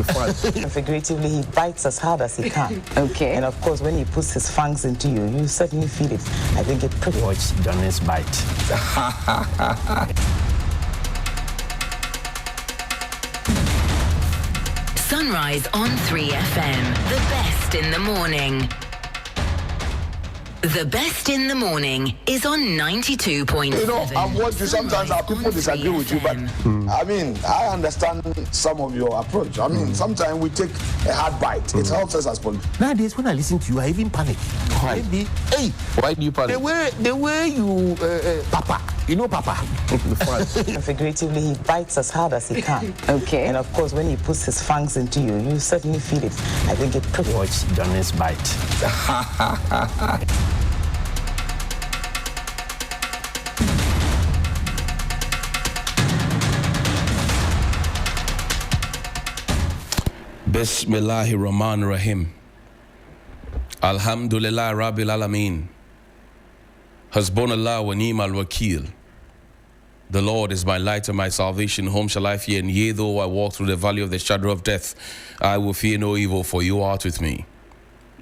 Figuratively, he bites as hard as he can. Okay. And of course, when he puts his fangs into you, you certainly feel it. I think it pretty. Watch Johnny's bite. Sunrise on 3FM. The best in the morning. The best in the morning is on 92.7. You know, I've watched you. Sometimes our people disagree with you, but I mean, I understand some of your approach. I mean, sometimes we take a hard bite. It helps us as politicians. Nowadays, when I listen to you, I even panic. Why? Maybe, hey, Why do you panic? the way you, Papa, you know Papa. Figuratively, he bites as hard as he can. Okay. And of course, when he puts his fangs into you, you certainly feel it. I think it pretty. Watch Johnny's bite. Bismillahir Rahmanir Rahim. Alhamdulillah Rabbil Alameen. Hasbunallah wa ni'mal wakil. The Lord is my light and my salvation. Whom shall I fear? And yea, though I walk through the valley of the shadow of death, I will fear no evil, for you art with me.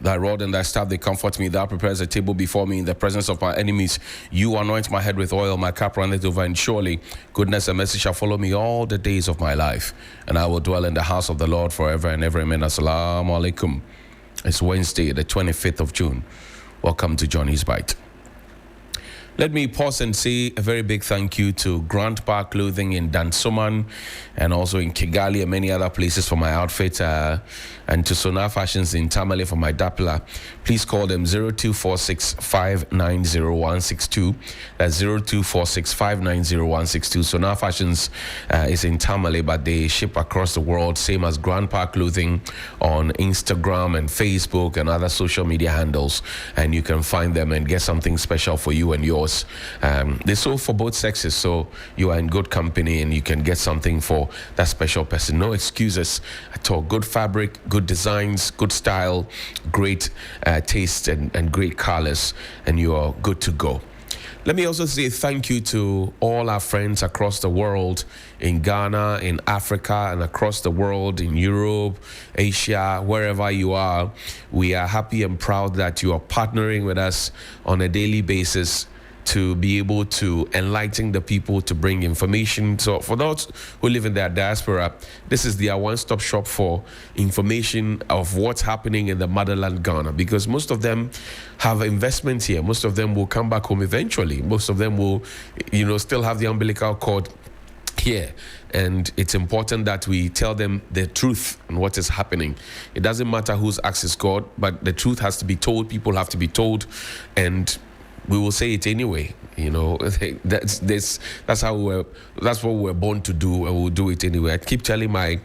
Thy rod and thy staff, they comfort me. Thou prepares a table before me in the presence of my enemies. You anoint my head with oil, my cup runneth over, and surely goodness and mercy shall follow me all the days of my life. And I will dwell in the house of the Lord forever and ever. Amen. Assalamu alaikum. It's Wednesday, the 25th of June. Welcome to Johnny's Bite. Let me pause and say a very big thank you to Grandpa Clothing in Dansoman and also in Kigali and many other places for my outfit, and to Sonar Fashions in Tamale for my Dapla. Please call them 0246-590-162. That's 0246-590-162. Sonar Fashions is in Tamale, but they ship across the world, same as Grandpa Clothing on Instagram and Facebook and other social media handles. And you can find them and get something special for you and yours. They sold for both sexes, so you are in good company and you can get something for that special person. No excuses at all. Good fabric, good designs, good style, great taste and great colors, and you are good to go. Let me also say thank you to all our friends across the world, in Ghana, in Africa, and across the world, in Europe, Asia, wherever you are. We are happy and proud that you are partnering with us on a daily basis to be able to enlighten the people, to bring information. So for those who live in their diaspora, this is their one-stop shop for information of what's happening in the motherland Ghana, because most of them have investments here. Most of them will come back home eventually. Most of them will, still have the umbilical cord here, and it's important that we tell them the truth and what is happening. It doesn't matter whose axe is God, but the truth has to be told. People have to be told, and we will say it anyway. That's what we're born to do, and we'll do it anyway. I keep telling my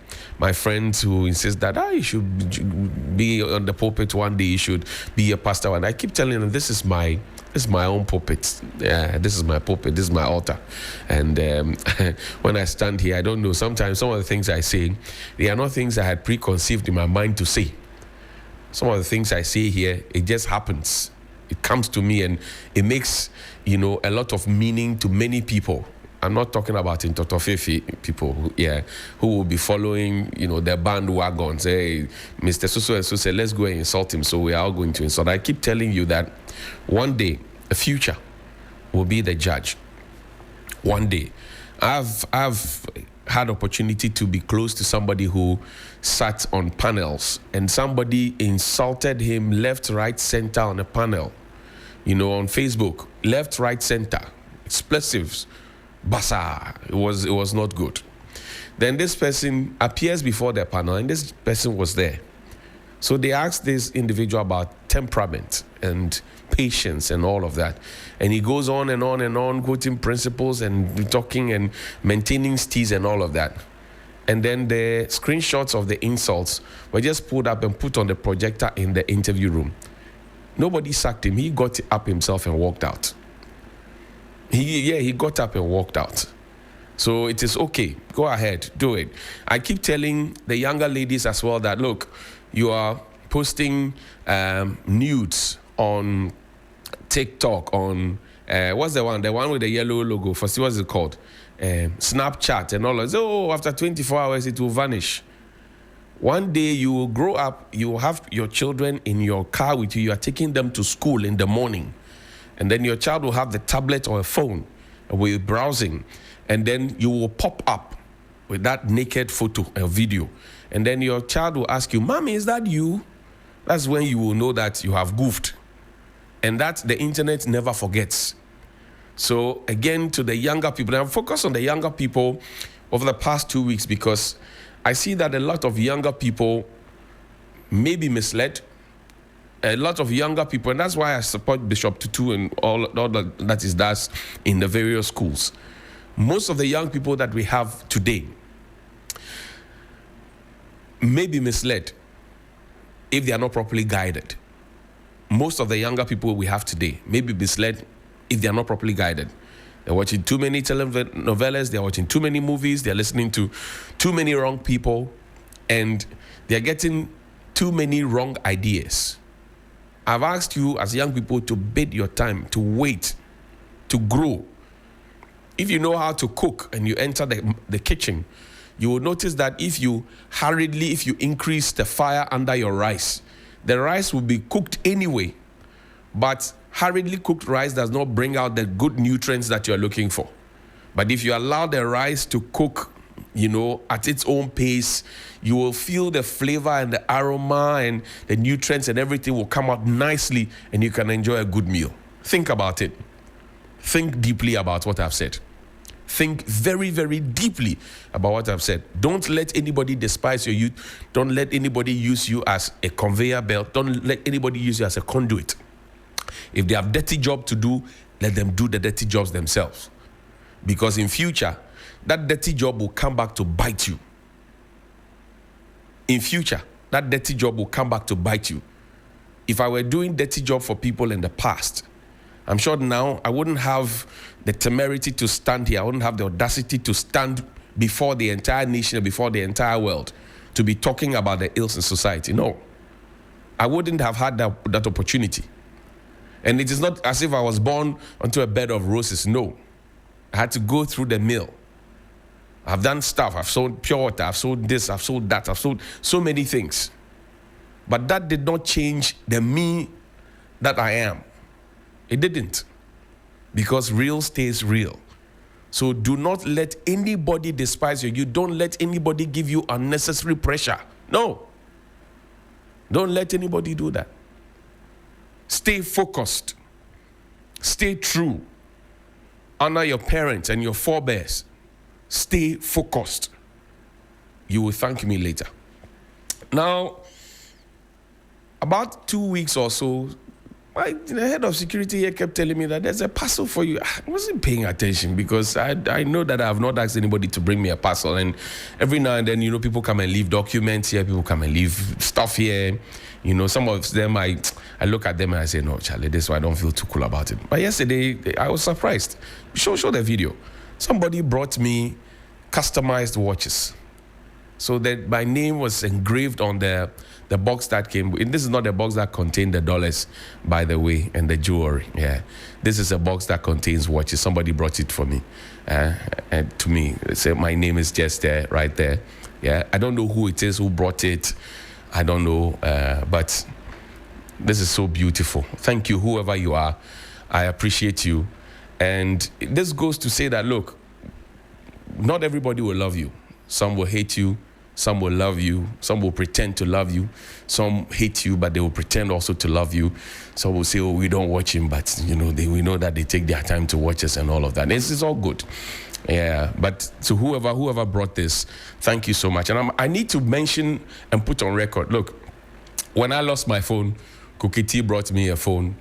friends who insist that you should be on the pulpit one day, you should be a pastor, and I keep telling them this is my own pulpit. Yeah, this is my pulpit. This is my altar. And when I stand here, I don't know. Sometimes some of the things I say, they are not things I had preconceived in my mind to say. Some of the things I say here, it just happens. It comes to me and it makes, a lot of meaning to many people. I'm not talking about in Totofefe people, who will be following, their bandwagon. Say, Mr. So and so say, let's go and insult him. So we are all going to insult. I keep telling you that one day, the future will be the judge. One day. I've had opportunity to be close to somebody who sat on panels and somebody insulted him left, right, center on a panel. On Facebook, left, right, center, explosives, basa. It was not good. Then this person appears before the panel, and this person was there. So they asked this individual about temperament and patience and all of that. And he goes on and on and on, quoting principles and talking and maintaining steez and all of that. And then the screenshots of the insults were just pulled up and put on the projector in the interview room. Nobody sacked him. He got up himself and walked out. He got up and walked out. So it is okay. Go ahead, do it. I keep telling the younger ladies as well that, look, you are posting nudes on TikTok, on what's the one with the yellow logo? What's it called? Snapchat and all of that. Oh, after 24 hours it will vanish. One day you will grow up, you will have your children in your car with you. You are taking them to school in the morning. And then your child will have the tablet or a phone with browsing. And then you will pop up with that naked photo or video. And then your child will ask you, Mommy, is that you? That's when you will know that you have goofed. And that the internet never forgets. So again, to the younger people, and I'm focused on the younger people over the past 2 weeks because I see that a lot of younger people may be misled. A lot of younger people, and that's why I support Bishop Tutu and all that is does in the various schools. Most of the young people that we have today may be misled if they are not properly guided. Most of the younger people we have today may be misled if they are not properly guided. They're watching too many telenovelas, they're watching too many movies, they're listening to too many wrong people, and they're getting too many wrong ideas. I've asked you as young people to bid your time, to wait, to grow. If you know how to cook and you enter the kitchen, you will notice that if you increase the fire under your rice, the rice will be cooked anyway. But hurriedly cooked rice does not bring out the good nutrients that you're looking for. But if you allow the rice to cook, at its own pace, you will feel the flavor and the aroma and the nutrients and everything will come out nicely and you can enjoy a good meal. Think about it. Think deeply about what I've said. Think very, very deeply about what I've said. Don't let anybody despise your youth. Don't let anybody use you as a conveyor belt. Don't let anybody use you as a conduit. If they have dirty job to do, let them do the dirty jobs themselves. Because in future, that dirty job will come back to bite you. In future, that dirty job will come back to bite you. If I were doing dirty job for people in the past, I'm sure now I wouldn't have the temerity to stand here. I wouldn't have the audacity to stand before the entire nation, before the entire world, to be talking about the ills in society. No. I wouldn't have had that opportunity. And it is not as if I was born onto a bed of roses. No. I had to go through the mill. I've done stuff. I've sold pure water. I've sold this. I've sold that. I've sold so many things. But that did not change the me that I am. It didn't. Because real stays real. So do not let anybody despise you. You don't let anybody give you unnecessary pressure. No. Don't let anybody do that. Stay focused. Stay true. Honor your parents and your forebears. Stay focused. You will thank me later. Now, about 2 weeks or so, the head of security here kept telling me that there's a parcel for you. I wasn't paying attention because I know that I have not asked anybody to bring me a parcel. And every now and then, people come and leave documents here. People come and leave stuff here. Some of them, I look at them and I say, no, Charlie, this one I don't feel too cool about it. But yesterday, I was surprised. Show the video. Somebody brought me customized watches. So that my name was engraved on the box that came. And this is not the box that contained the dollars, by the way, and the jewelry. Yeah, this is a box that contains watches. Somebody brought it for me, and to me, say my name is just there, right there. Yeah, I don't know who it is who brought it. I don't know, but this is so beautiful. Thank you, whoever you are. I appreciate you. And this goes to say that, look, not everybody will love you. Some will hate you. Some will love you. Some will pretend to love you. Some hate you, but they will pretend also to love you. Some will say, oh, we don't watch him, but, we know that they take their time to watch us and all of that. It's all good. Yeah, but to whoever brought this, thank you so much. And I need to mention and put on record, look, when I lost my phone, Cookie T brought me a phone.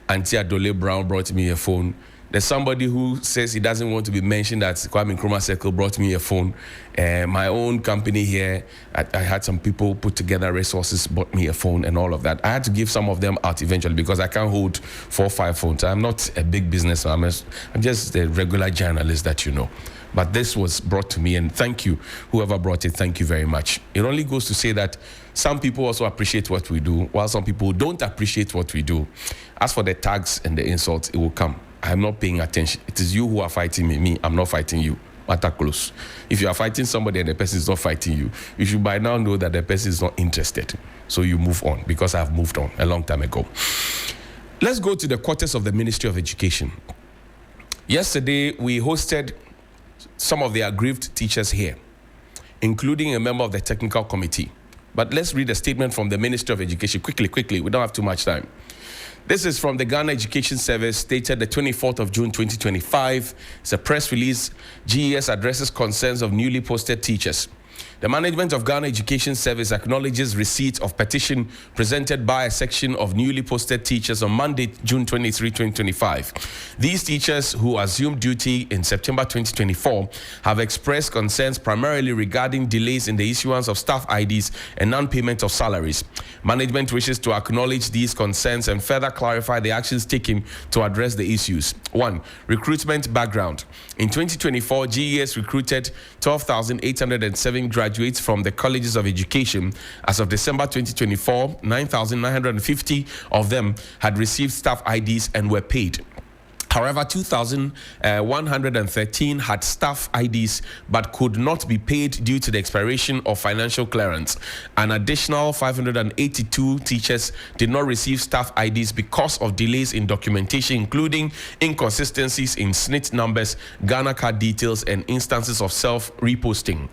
Auntie Adole Brown brought me a phone. There's somebody who says he doesn't want to be mentioned that Kwame Nkrumah Circle brought me a phone. My own company here, I had some people put together resources, bought me a phone and all of that. I had to give some of them out eventually because I can't hold 4 or 5 phones. I'm not a big businessman. I'm just a regular journalist that you know. But this was brought to me, and thank you, whoever brought it, thank you very much. It only goes to say that some people also appreciate what we do, while some people don't appreciate what we do. As for the tags and the insults, it will come. I'm not paying attention. It is you who are fighting me. I'm not fighting you. matter close. If you are fighting somebody and the person is not fighting you, you should by now know that the person is not interested. So you move on, because I've moved on a long time ago. Let's go to the quarters of the Ministry of Education. Yesterday, we hosted some of the aggrieved teachers here, including a member of the technical committee. But let's read a statement from the Ministry of Education quickly. We don't have too much time. This is from the Ghana Education Service, stated the 24th of June 2025. It's a press release. GES addresses concerns of newly posted teachers. The management of Ghana Education Service acknowledges receipt of petition presented by a section of newly posted teachers on Monday, June 23, 2025. These teachers, who assumed duty in September 2024, have expressed concerns primarily regarding delays in the issuance of staff IDs and non-payment of salaries. Management wishes to acknowledge these concerns and further clarify the actions taken to address the issues. 1. Recruitment background. In 2024, GES recruited 12,807 graduates from the colleges of education. As of December 2024, 9,950 of them had received staff IDs and were paid. However, 2,113 had staff IDs but could not be paid due to the expiration of financial clearance. An additional 582 teachers did not receive staff IDs because of delays in documentation, including inconsistencies in SNIT numbers, Ghana card details, and instances of self-reposting.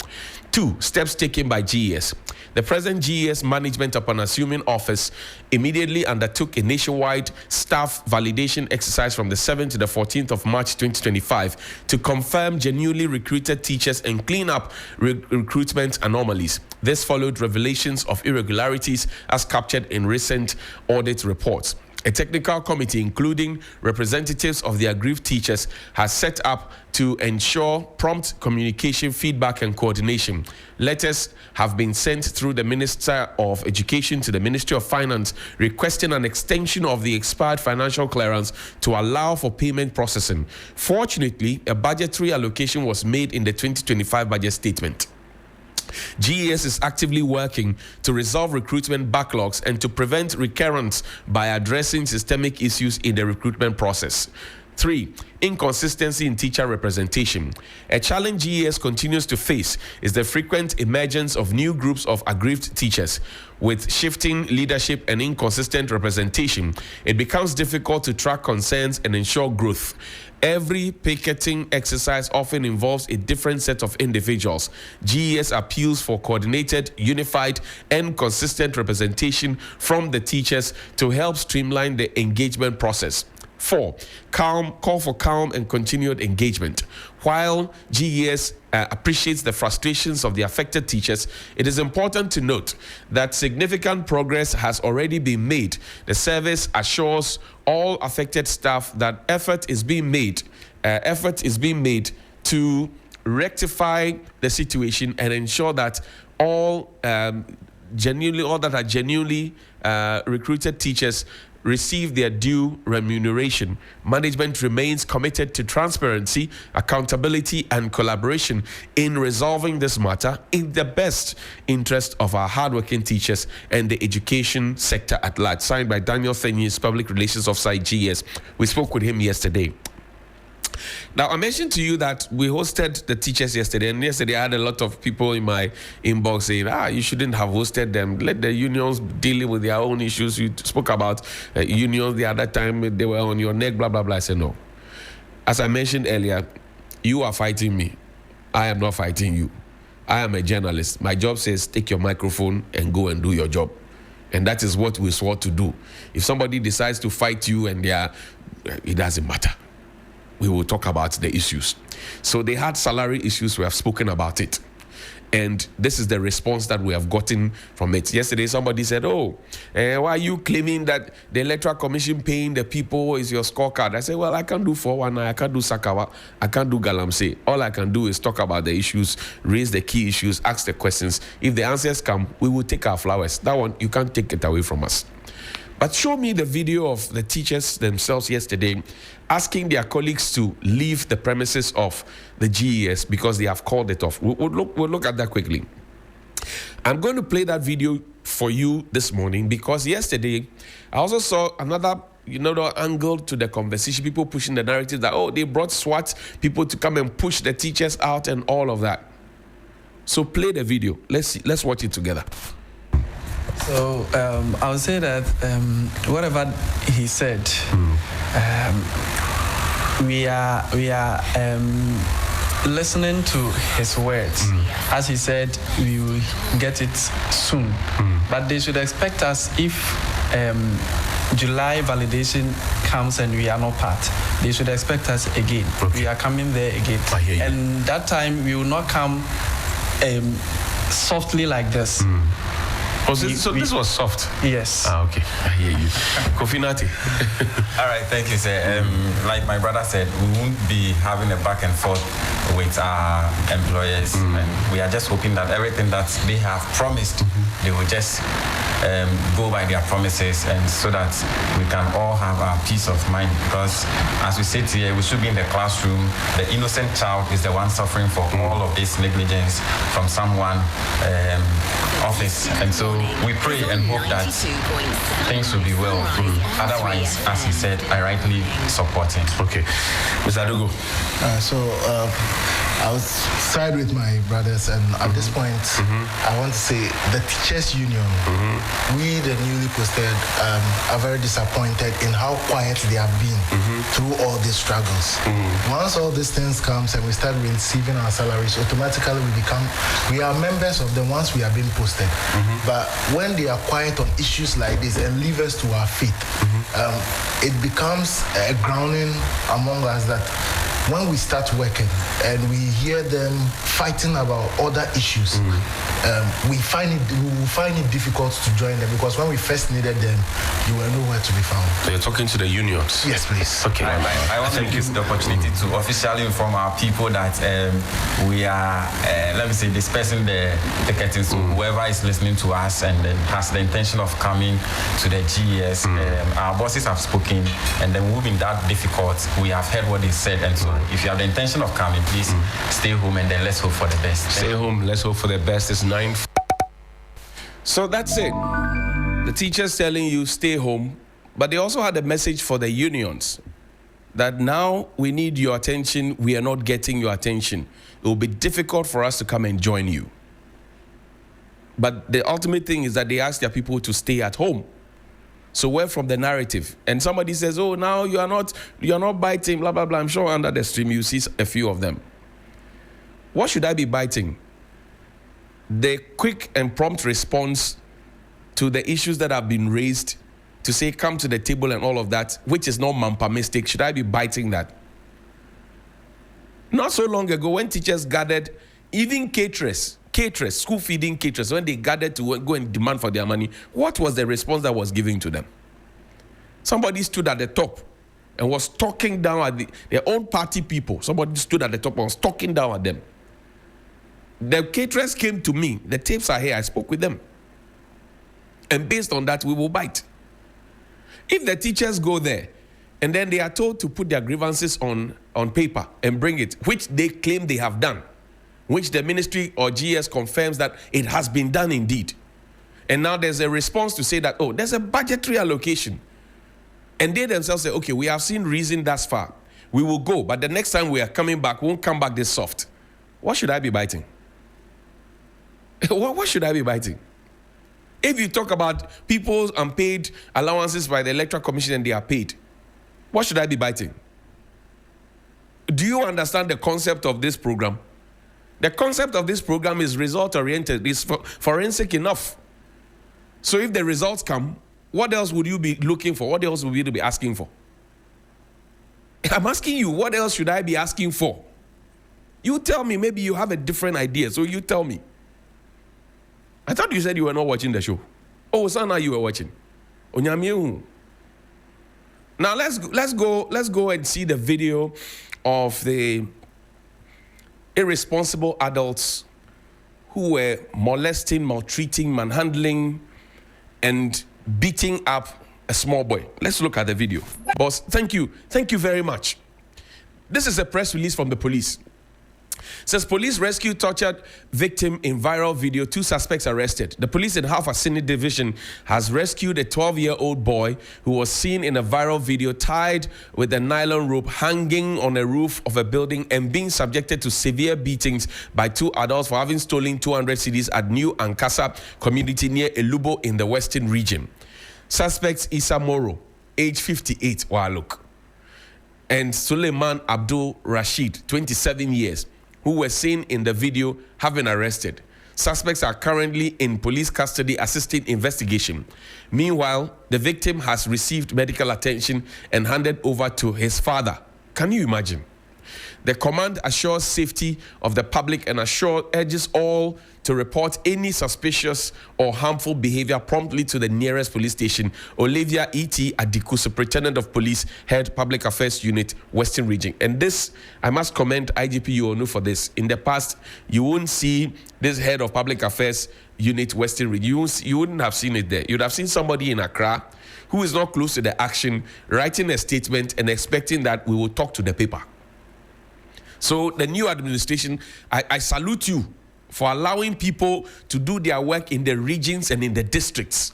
2. Steps taken by GES. The present GES management, upon assuming office, immediately undertook a nationwide staff validation exercise from the 7th to the 14th of March 2025 to confirm genuinely recruited teachers and clean up recruitment anomalies. This followed revelations of irregularities as captured in recent audit reports. A technical committee, including representatives of the aggrieved teachers, has set up to ensure prompt communication, feedback, and coordination. Letters have been sent through the Minister of Education to the Ministry of Finance requesting an extension of the expired financial clearance to allow for payment processing. Fortunately, a budgetary allocation was made in the 2025 budget statement. GES is actively working to resolve recruitment backlogs and to prevent recurrence by addressing systemic issues in the recruitment process. 3. Inconsistency in teacher representation. A challenge GES continues to face is the frequent emergence of new groups of aggrieved teachers. With shifting leadership and inconsistent representation, it becomes difficult to track concerns and ensure growth. Every picketing exercise often involves a different set of individuals. GES appeals for coordinated, unified, and consistent representation from the teachers to help streamline the engagement process. 4. Call for calm and continued engagement. While GES appreciates the frustrations of the affected teachers, it is important to note that significant progress has already been made. The service assures all affected staff that effort is being made to rectify the situation and ensure that all genuinely recruited teachers receive their due remuneration. Management remains committed to transparency, accountability, and collaboration in resolving this matter in the best interest of our hardworking teachers and the education sector at large. Signed by Daniel Thenis, Public Relations Officer at GES. We spoke with him yesterday. Now, I mentioned to you that we hosted the teachers yesterday, and yesterday I had a lot of people in my inbox saying, you shouldn't have hosted them. Let the unions deal with their own issues. You spoke about unions the other time, they were on your neck, blah, blah, blah. I said, no. As I mentioned earlier, you are fighting me. I am not fighting you. I am a journalist. My job says, take your microphone and go and do your job. And that is what we swore to do. If somebody decides to fight you and it doesn't matter. We will talk about the issues. So they had salary issues. We have spoken about it. And this is the response that we have gotten from it. Yesterday, somebody said, why are you claiming that the Electoral Commission paying the people is your scorecard? I said, well, I can't do 419, I can't do Sakawa, I can't do Galamsey. All I can do is talk about the issues, raise the key issues, ask the questions. If the answers come, we will take our flowers. That one, you can't take it away from us. But show me the video of the teachers themselves yesterday asking their colleagues to leave the premises of the GES because they have called it off. We'll look at that quickly. I'm going to play that video for you this morning because yesterday I also saw another another angle to the conversation. People pushing the narrative that, they brought SWAT people to come and push the teachers out and all of that. So play the video. Let's watch it together. So I would say that whatever he said, we are listening to his words. As he said, we will get it soon. But they should expect us if July validation comes and we are not part. They should expect us again. Okay. We are coming there again. And that time we will not come softly like this. So this was soft? Yes. Okay. I hear you. Kofi Nati. All right, thank you, sir. Like my brother said, we won't be having a back and forth with our employers. And we are just hoping that everything that they have promised, they will just go by their promises, and so that we can all have our peace of mind. Because as we sit here, we should be in the classroom. The innocent child is the one suffering for all of this negligence from someone office. And so we pray and hope that things will be well. Otherwise, as he said, I rightly support him. Okay. Mr. Oduru. I would side with my brothers, and at this point, I want to say the teachers' union, we, the newly posted, are very disappointed in how quiet they have been through all these struggles. Once all these things comes and we start receiving our salaries, automatically we are members of them once we are being posted. But when they are quiet on issues like this and leave us to our feet, it becomes a grounding among us that when we start working and we hear them fighting about other issues, we will find it difficult to join them, because when we first needed them, you were nowhere to be found. So you're talking to the unions? Yes, please. Okay. I want to use the opportunity to officially inform our people that we are, let me say, dispersing the ticketing. So whoever is listening to us and has the intention of coming to the GES, our bosses have spoken, and then we've been that difficult. We have heard what they said, and so if you have the intention of coming, please stay home, and then let's hope for the best. Stay home, let's hope for the best. It's 9. So that's it. The teachers telling you stay home, but they also had a message for the unions that now we need your attention. We are not getting your attention. It will be difficult for us to come and join you. But the ultimate thing is that they ask their people to stay at home. So where from the narrative? And somebody says, oh, now you are not biting, blah, blah, blah. I'm sure under the stream you see a few of them. What should I be biting? The quick and prompt response to the issues that have been raised, to say come to the table and all of that, which is not Mampa mistake. Should I be biting that? Not so long ago, when teachers gathered, even caterers, school feeding caterers, when they gathered to go and demand for their money, what was the response that was given to them? Somebody stood at the top and was talking down at their own party people. Somebody stood at the top and was talking down at them. The caterers came to me. The tapes are here. I spoke with them. And based on that, we will bite. If the teachers go there and then they are told to put their grievances on paper and bring it, which they claim they have done, which the ministry or GS confirms that it has been done indeed. And now there's a response to say that, oh, there's a budgetary allocation. And they themselves say, okay, we have seen reason thus far. We will go, but the next time we are coming back, we won't come back this soft. What should I be biting? What should I be biting? If you talk about people's unpaid allowances by the Electoral Commission and they are paid, what should I be biting? Do you understand the concept of this program? The concept of this program is result-oriented. It's forensic enough. So if the results come, what else would you be looking for? What else would you be asking for? I'm asking you, what else should I be asking for? You tell me. Maybe you have a different idea, so you tell me. I thought you said you were not watching the show. Oh, Sana, you were watching. Now let's go and see the video of the irresponsible adults who were molesting, maltreating, manhandling, and beating up a small boy. Let's look at the video. Boss, thank you very much. This is a press release from the police. Says police rescue tortured victim in viral video. 2 suspects arrested. The police in Half Assini division has rescued a 12-year-old boy who was seen in a viral video tied with a nylon rope hanging on a roof of a building and being subjected to severe beatings by 2 adults for having stolen 200 cedis at New Ankasa community near Elubo in the Western region. Suspects Issa Moro, age 58, and Suleiman Abdul Rashid, 27 years, who were seen in the video, have been arrested. Suspects are currently in police custody assisting investigation. Meanwhile, the victim has received medical attention and handed over to his father. Can you imagine? The command assures safety of the public and urges all to report any suspicious or harmful behavior promptly to the nearest police station. Olivia E.T. Adiku, Superintendent of Police, Head Public Affairs Unit, Western Region. And this, I must commend IGP Oduru for this. In the past, you wouldn't see this Head of Public Affairs Unit, Western Region. You wouldn't have seen it there. You'd have seen somebody in Accra who is not close to the action, writing a statement and expecting that we will talk to the paper. So the new administration, I salute you for allowing people to do their work in the regions and in the districts.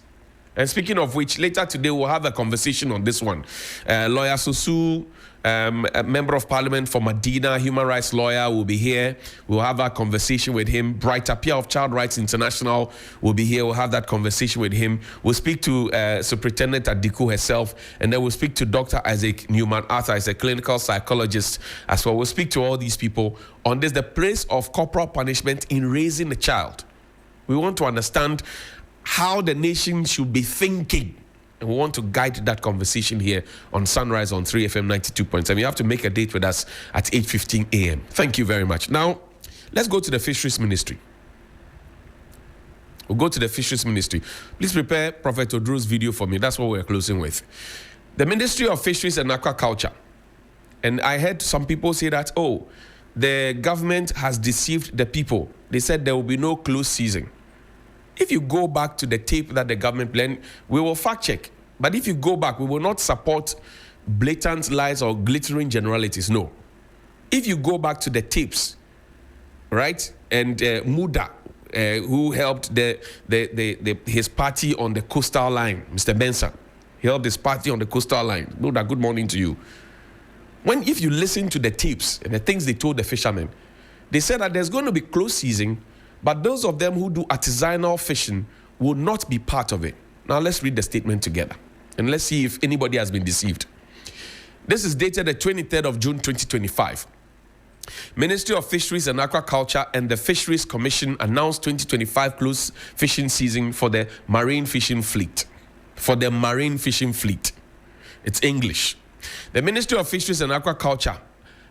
And speaking of which, later today we'll have a conversation on this one. Lawyer Susu, a member of parliament for Medina, human rights lawyer, will be here. We'll have a conversation with him. Bright Appear of Child Rights International will be here. We'll have that conversation with him. We'll speak to Superintendent Adiku herself, and then we'll speak to Dr. Isaac Newman Arthur, as a clinical psychologist as well. We'll speak to all these people on this, the place of corporal punishment in raising a child. We want to understand how the nation should be thinking. And we want to guide that conversation here on Sunrise on 3FM 92.7. You have to make a date with us at 8:15 a.m. Thank you very much. Now, let's go to the Fisheries Ministry. We'll go to the Fisheries Ministry. Please prepare Prophet Oduru's video for me. That's what we're closing with. The Ministry of Fisheries and Aquaculture. And I heard some people say that, the government has deceived the people. They said there will be no close season. If you go back to the tape that the government planned, we will fact check. But if you go back, we will not support blatant lies or glittering generalities. No. If you go back to the tapes, right, and Muda, who helped his party on the coastal line, Mr. Benson, he helped his party on the coastal line. Muda, good morning to you. If you listen to the tapes and the things they told the fishermen, they said that there's going to be close season, but those of them who do artisanal fishing will not be part of it. Now let's read the statement together and let's see if anybody has been deceived. This is dated the 23rd of June 2025. Ministry of Fisheries and Aquaculture and the Fisheries Commission announced 2025 close fishing season for the marine fishing fleet. It's English. The Ministry of Fisheries and Aquaculture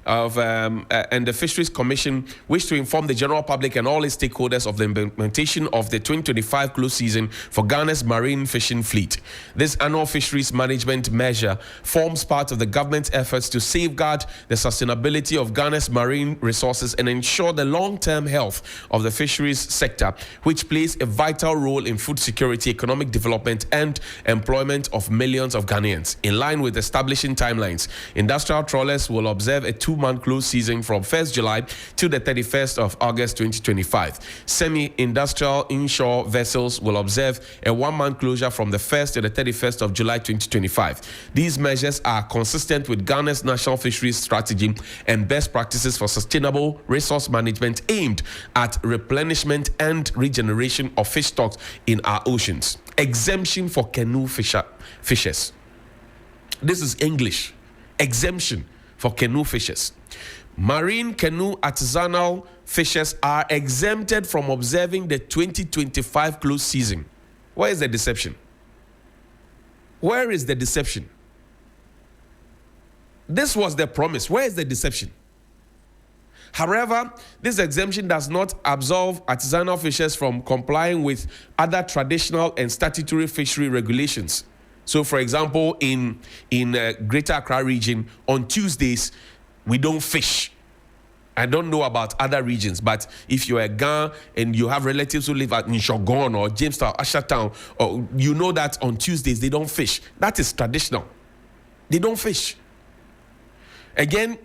and the Fisheries Commission wish to inform the general public and all its stakeholders of the implementation of the 2025 close season for Ghana's marine fishing fleet. This annual fisheries management measure forms part of the government's efforts to safeguard the sustainability of Ghana's marine resources and ensure the long-term health of the fisheries sector, which plays a vital role in food security, economic development, and employment of millions of Ghanaians. In line with establishing timelines, industrial trawlers will observe a 2-month close season from 1st July to the 31st of August 2025. Semi-industrial inshore vessels will observe a 1-month closure from the 1st to the 31st of July 2025. These measures are consistent with Ghana's national fisheries strategy and best practices for sustainable resource management aimed at replenishment and regeneration of fish stocks in our oceans. Exemption for canoe fishers. This is English. Exemption for canoe fishers. Marine canoe artisanal fishers are exempted from observing the 2025 close season. Where is the deception? Where is the deception? This was the promise. Where is the deception? However, this exemption does not absolve artisanal fishers from complying with other traditional and statutory fishery regulations. So, for example, in Greater Accra region, on Tuesdays, we don't fish. I don't know about other regions, but if you're a Ghana and you have relatives who live in Shogun or Jamestown, Ashatown, or you know that on Tuesdays they don't fish. That is traditional. They don't fish. Again,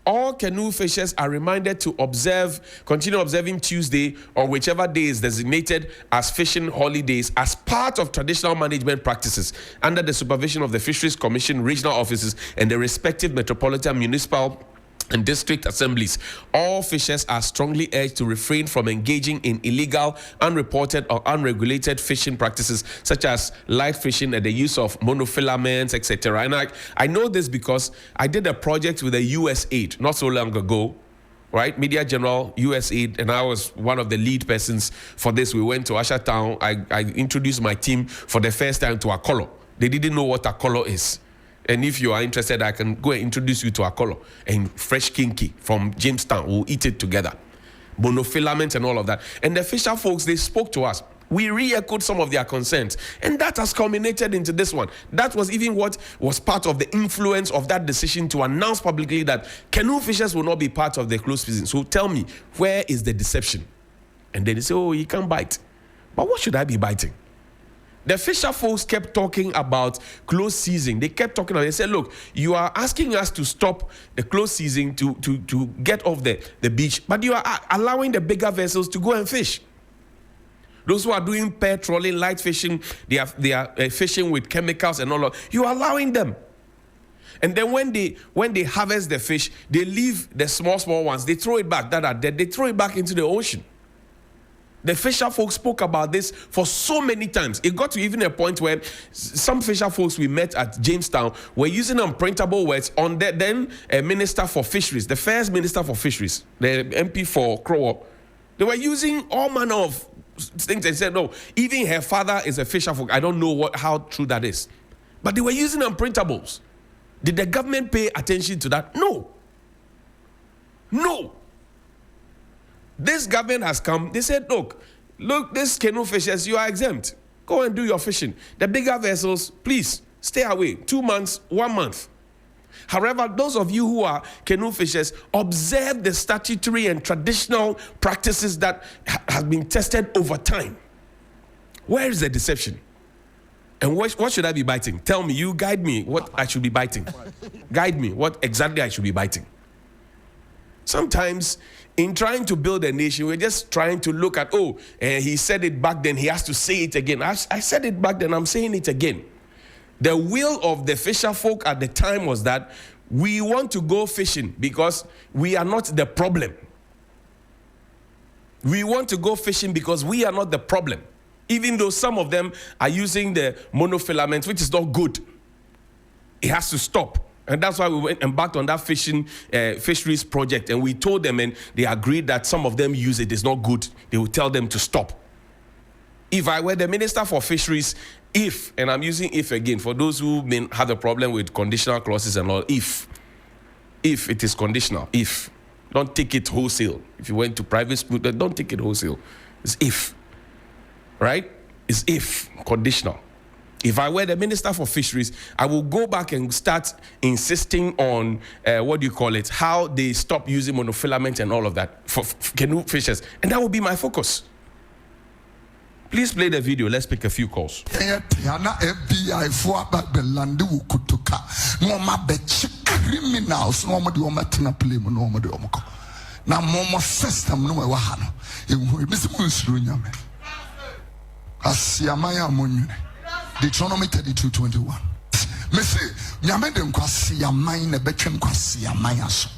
All canoe fishers are reminded to continue observing Tuesday or whichever day is designated as fishing holidays as part of traditional management practices under the supervision of the Fisheries Commission regional offices and the respective metropolitan, municipal, and district assemblies. All fishers are strongly urged to refrain from engaging in illegal, unreported, or unregulated fishing practices such as light fishing and the use of monofilaments, etc. And I know this because I did a project with the USAID not so long ago, right? Media General, USAID, and I was one of the lead persons for this. We went to Asha Town. I introduced my team for the first time to Akolo. They didn't know what Akolo is. And if you are interested, I can go and introduce you to Akolo and fresh kinky from Jamestown. We'll eat it together. Monofilament and all of that. And the fisher folks, they spoke to us. We re-echoed some of their concerns. And that has culminated into this one. That was even what was part of the influence of that decision to announce publicly that canoe fishers will not be part of the closed season. So tell me, where is the deception? And then they say, oh, you can't bite. But what should I be biting? The fisher folks kept talking about closed season. They kept talking about it. They said, look, you are asking us to stop the closed season to get off the beach, but you are allowing the bigger vessels to go and fish. Those who are doing pair trolling, light fishing, they are fishing with chemicals and all of that. You are allowing them. And then when they harvest the fish, they leave the small ones. They throw it back that are dead. They throw it back into the ocean. The fisher folks spoke about this for so many times. It got to even a point where some fisher folks we met at Jamestown were using unprintable words on the then Minister for Fisheries, the first Minister for Fisheries, the MP for Crow. They were using all manner of things and said, no, even her father is a fisher folk. I don't know how true that is. But they were using unprintables. Did the government pay attention to that? No. This government has come. They said, look, this canoe fishers, you are exempt. Go and do your fishing. The bigger vessels, please stay away. 2 months, 1 month. However, those of you who are canoe fishers, observe the statutory and traditional practices that have been tested over time. Where is the deception? And what should I be biting? Tell me, you guide me what I should be biting. Guide me what exactly I should be biting. Sometimes, in trying to build a nation, we're just trying to look at, he said it back then, he has to say it again. I said it back then, I'm saying it again. The will of the fisher folk at the time was that we want to go fishing because we are not the problem. We want to go fishing because we are not the problem. Even though some of them are using the monofilament, which is not good. It has to stop. And that's why we embarked on that fisheries project. And we told them, and they agreed that some of them use it. It's not good. They will tell them to stop. If I were the Minister for Fisheries, and I'm using if again, for those who may have a problem with conditional clauses and all, if it is conditional, don't take it wholesale. If you went to private school, don't take it wholesale. It's if, right? It's if, conditional. If I were the Minister for Fisheries, I will go back and start insisting on, how they stop using monofilament and all of that for canoe fishers. And that will be my focus. Please play the video. Let's pick a few calls. FBI for Babylon kutuka. Mama be criminals. No mama tina play no mama de omoko. Na mama system no wa hano. E bisi munsuru nyame. Asiamaya munyu. Deuteronomy 32:21. Me say nyame de nkwasi aman na betwe nkwasi aman aso.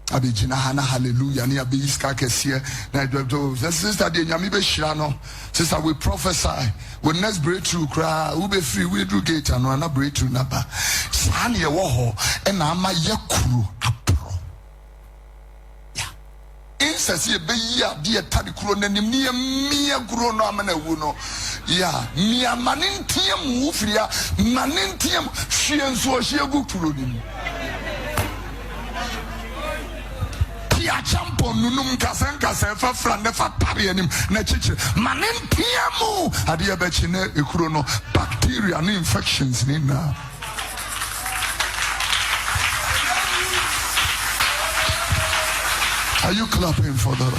Abijina hana hallelujah ni abiska kesie na sister de nyame be hira no sister we prophesy when next breakthrough cry we be free we do gate and na breakthrough na ba san ye wo ho e na ama yakuru apro ya insasi e be ya de tadi kuro nanim ni mia kuro no amana wu no ya mia manintiam wu fria manintiam hwie nso hwie gu kuro nim ya champo nunum kasen fa frande fa parianim na chichi manentiamu ade abachi na ekuro no bacteria and infections ni na Are you clapping for that?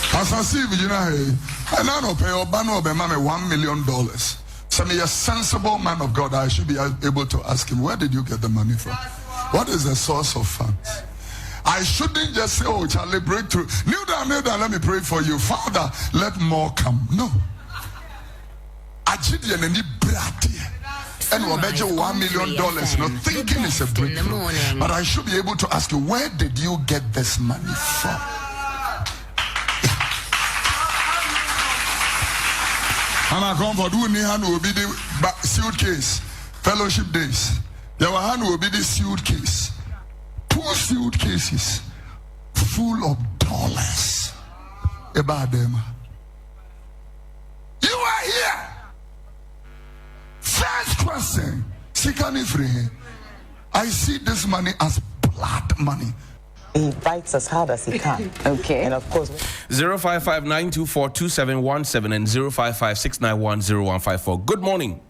Pastor see, you know, I don't pay or banner be mama $1 million. So me a sensible man of God, I should be able to ask him, where did you get the money from? What is the source of funds? I shouldn't just say, oh, Charlie, breakthrough. Kneel down, let me pray for you. Father, let more come. No. And we'll bet you $1 million. No, thinking it's a breakthrough. But I should be able to ask you, where did you get this money from? And I come for doing hand will be the suitcase. Fellowship days. There were hand will be the suitcase. 2 suitcases full of dollars. About them. You are here. First question. I see this money as blood money. He fights as hard as he can. Okay. And of course, 055-924-2717 and 055-691-0154. Good morning.